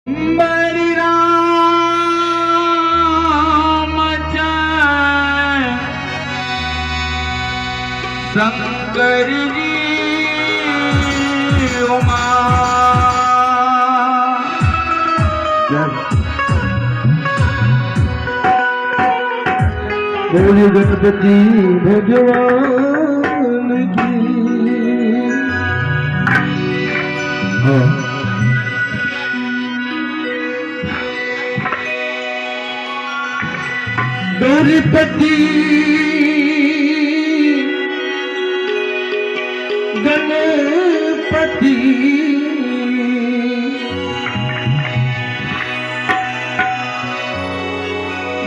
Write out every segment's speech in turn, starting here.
बलि राम जय शंकर जी उमा बोलिए गणपति भगवान की। हाँ गणपति गणपति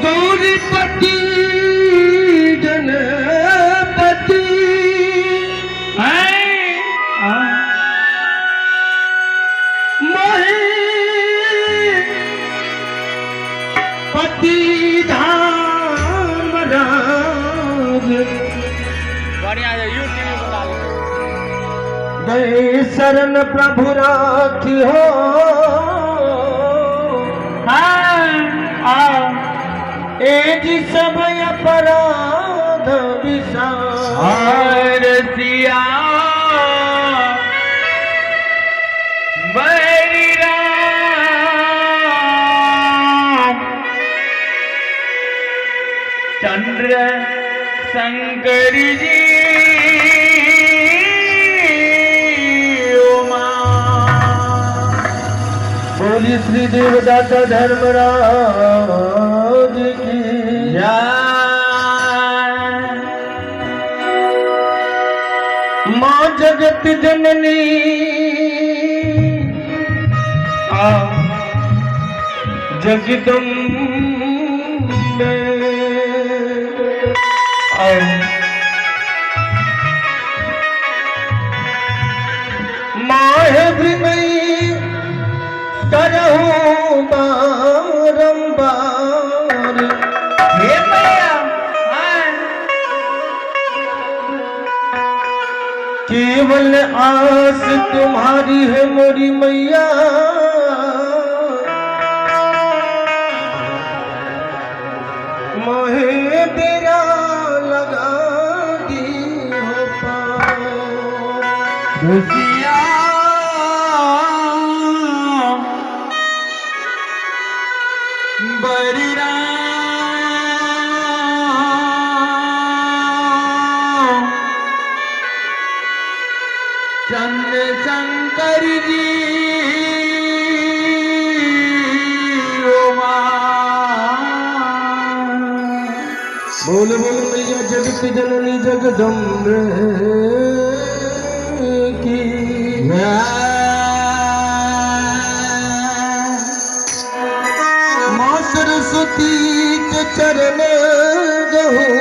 गौरीपति गणपति मोहे पति धाम राज बढ़िया है यूट्यूब बता लो। दे शरण प्रभु राखी हो एज सब अपराध विसार सिया बलि राम चंद्र शंकर जी उमा बोली श्री देवदाता धर्मराज की माँ जगत जननी जगदम्बे माँ है विनय करहूं बारंबार हे मैया केवल आस तुम्हारी है मोरी मैया मोहे तेरा लगा दी हो पार सिया बलि राम चंद्र शंकर जी उमा बोल बोल मैया जगत जननी जगदम्बे की माँ सरस्वती के चरण गहूं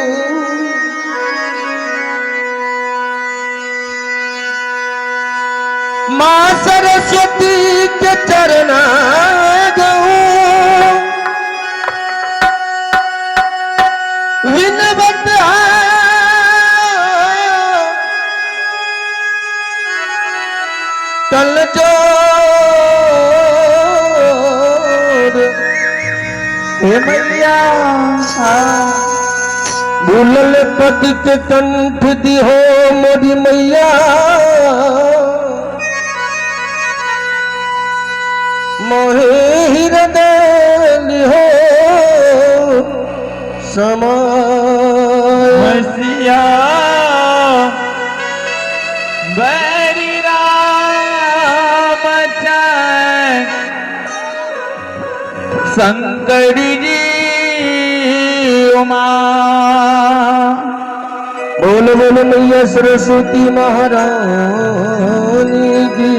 माँ सरस्वती के चरण गहूं विनवत तल जोर हे मैया भूलल पति के कंठ दिहो मोरी मैया मोहे हृदय हो समय सिया बलि राम शंकर जी उमा बोल बोल मैया सरस्वती महारानी की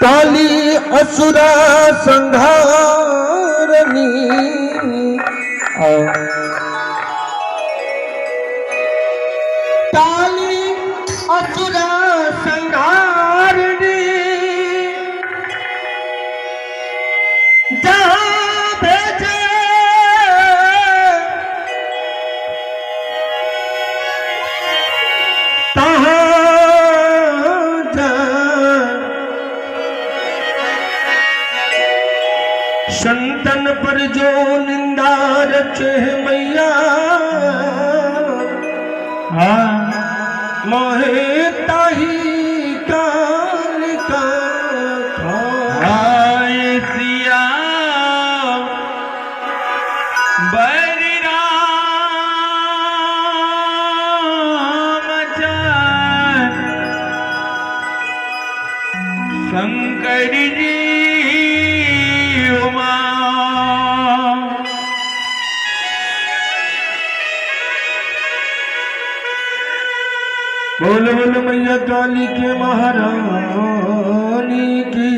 काली असुरा संहारनी काली असुरा संहारनी जहाँ भेजे तहाँ पर जो निंदा रचे मैया मोहे ताही काल का आए सिया बरी रामचंद्र शंकर जी उमा बोल बोल मैया काली के महारानी की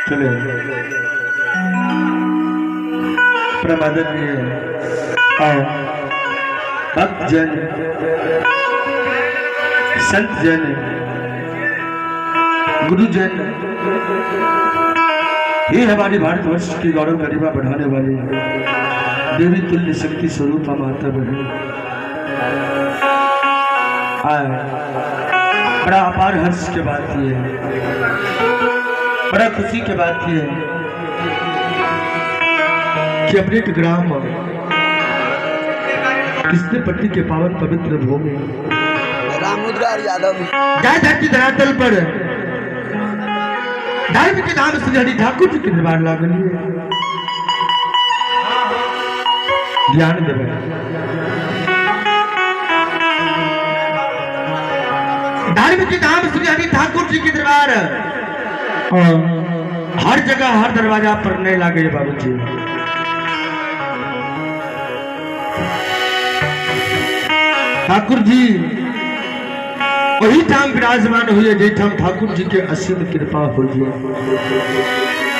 चले प्रमादनीय आओ भक्त जन संत जन गुरुजन ये हमारे भारतवर्ष की गौरव गरिमा बढ़ाने वाली देवी तुल्य शक्ति स्वरूपा माता बहन आए। बड़ा अपार हर्ष के बात ये है, बड़ा खुशी के बात ये है कि अपने एक ग्राम कृष्णपट्टी के पावन पवित्र भूमि रामुद्रा यादव जय धरती धरातल पर धर्म के नाम से हरि ठाकुर जी के दरबार लागल है। ध्यान देवे धर्म के नाम से हरि ठाकुर जी के दरबार हर जगह हर दरवाजा पर नहीं लागे बाबू जी। ठाकुर जी वही ठाम विराजमान हुए जे ठाम ठाकुर जी के असीम कृपा हो।